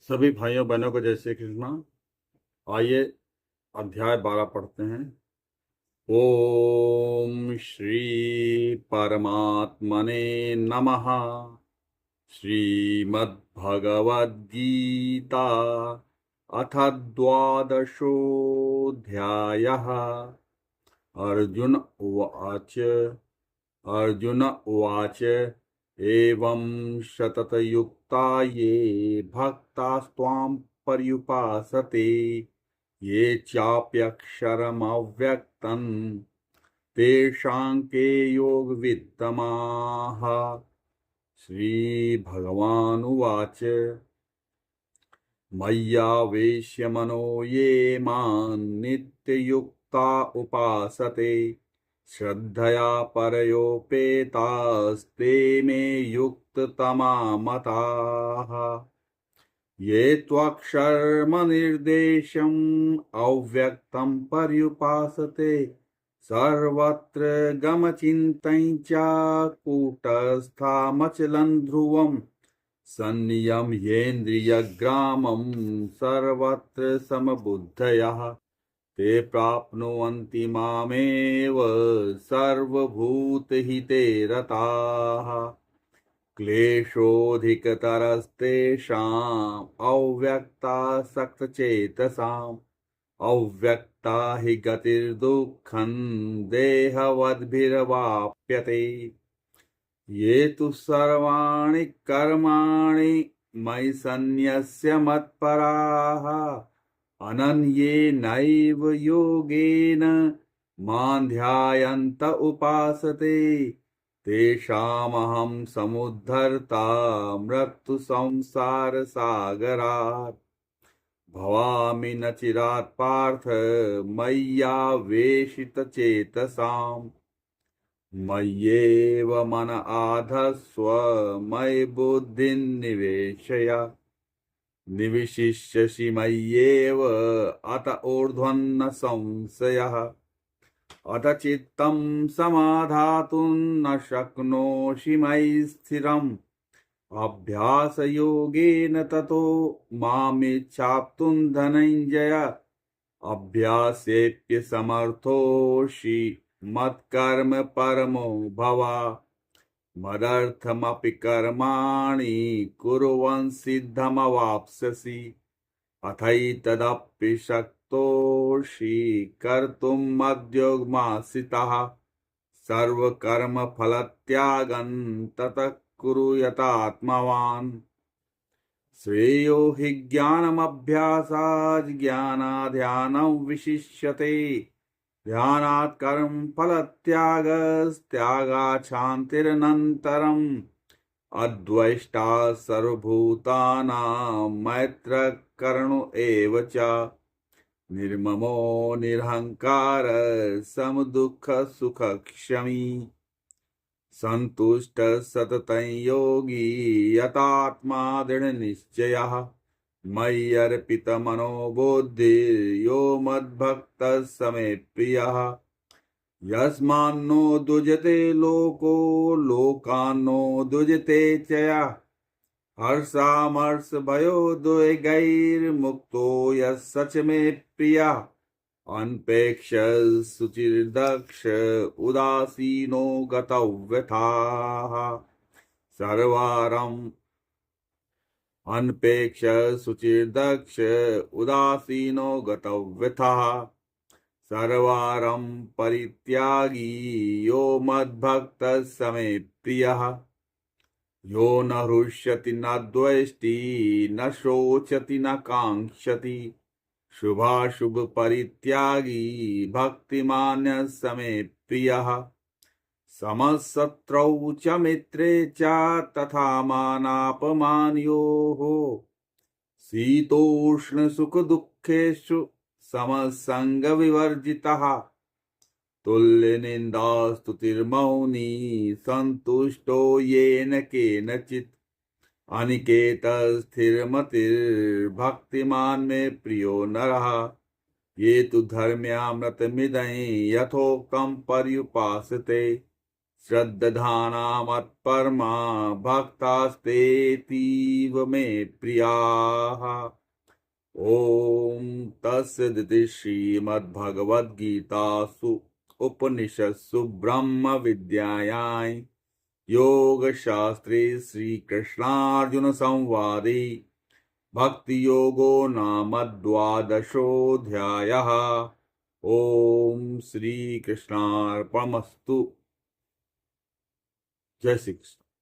सभी भाइयों बहनों को जय श्री कृष्णा। आइए अध्याय 12 पढ़ते हैं। ओम श्री परमात्मने नमः। श्रीमद्भगवद्गीता अथ द्वादशोऽध्यायः। अर्जुन उवाच अर्जुन उवाच एवं शततयुक्ता ये भक्तास्त्वां पर्युपासते ये चाप्यक्षरमव्यक्तं तेषां के योगवित्तमाः। श्रीभगवानुवाच मय्यावेश्य मनो ये मां नित्ययुक्ता उपासते श्रद्धया परयोपेतास्ते मे युक्ततमा मताः। ये त्वक्षरमनिर्देशम् अव्यक्तं पर्युपासते सर्वत्र गमचिन्तं च कूटस्थमचलं ध्रुवम् संनियम्येन्द्रियग्रामं सर्वत्र समबुद्धयः ते प्राप्नुवन्ति मामेव सर्वभूतहिते रताः। क्लेशोऽधिकतरस्तेषाम् अव्यक्तासक्तचेतसाम् अव्यक्ता हि गतिर्दुःखं देहवद्भिरवाप्यते। ये तु सर्वाणि कर्माणि मयि सन्न्यस्य मत्पराः अनन्येनैव योगेन मां ध्यायन्त उपासते तेषामहं समुद्धर्ता मृत्युसंसारसागरात्। भवामि न चिरात् पार्थ मय्यावेशितचेतसाम् मय्येव मन आधस्व मयि बुद्धिं निवेशय निविशिष्यसि मय्येव अत ऊर्ध्वन्न संशयः। अथ चित्तं समाधातुं न शक्नोषि मयि स्थिरम् अभ्यासयोगेन ततो मामिच्छाप्तुं धनञ्जय। अभ्यासेऽप्यसमर्थोषि मत्कर्म परमो भव मदर्थमपि कर्माणि कुर्वन् सिद्धमवाप्स्यसि। अथैतदपि शक्तोषि कर्तुं मद्योगमाश्रितः सर्वकर्मफलत्यागं ततः कुरु यतात्मवान्। श्रेयो हि ज्ञानमभ्यासात् ज्ञानाध्यानं विशिष्यते ध्यानात् कर्मफलत्यागस्त्यागात् शान्तिरनन्तरम्। अद्वेष्टा सर्वभूतानां मैत्रः करुण एव च निर्ममो निरहङ्कार समदुःखसुखक्षमी सन्तुष्टः सततं योगी यतात्मा दृढनिश्चयः मयि अर्पितमनो बुद्धिर्यो मद्भक्तः स मे प्रियः। यस्मान्नो दुजते लोको लोकान्नो दुजते च यः हर्षामर्षभयोद्वेगैर्मुक्तो यः स च मे प्रियः। अनपेक्ष शुचिर्दक्ष उदासीनो गतव्यथाः सर्वारम् अनपेक्ष शुचिर्दक्ष उदासीनो गतव्यथाः सर्वारं परित्यागी यो मद्भक्तः स मे प्रियः। यो न हृष्यति न द्वेष्टि न शोचति न काङ्क्षति शुभाशुभ परित्यागी भक्तिमान्यः स मे प्रियः। समशत्रौ च मित्रे च तथा मानापमानयोः शीतोष्णसुखदुःखेषु समसंगविवर्जितः तुल्यनिन्दास्तुतिर्मौनी सन्तुष्टो येन केनचित् अनिकेतस्थिरमतिर्भक्तिमान् मे प्रियो नरः। ये तु धर्म्यामृतमिदं यथोक्तं पर्युपासते श्रद्धाना मत्परमा भक्तास्तेतीव मे प्रियाः। ओम तत्सदिति श्रीमद्भगवद्गीतासु उपनिषत्सु ब्रह्म विद्यायां योगशास्त्रे श्रीकृष्णार्जुन संवादे भक्ति योगो नाम द्वादशोऽध्यायः। ओम श्री कृष्णार्पणमस्तु। जय श्री कृष्ण।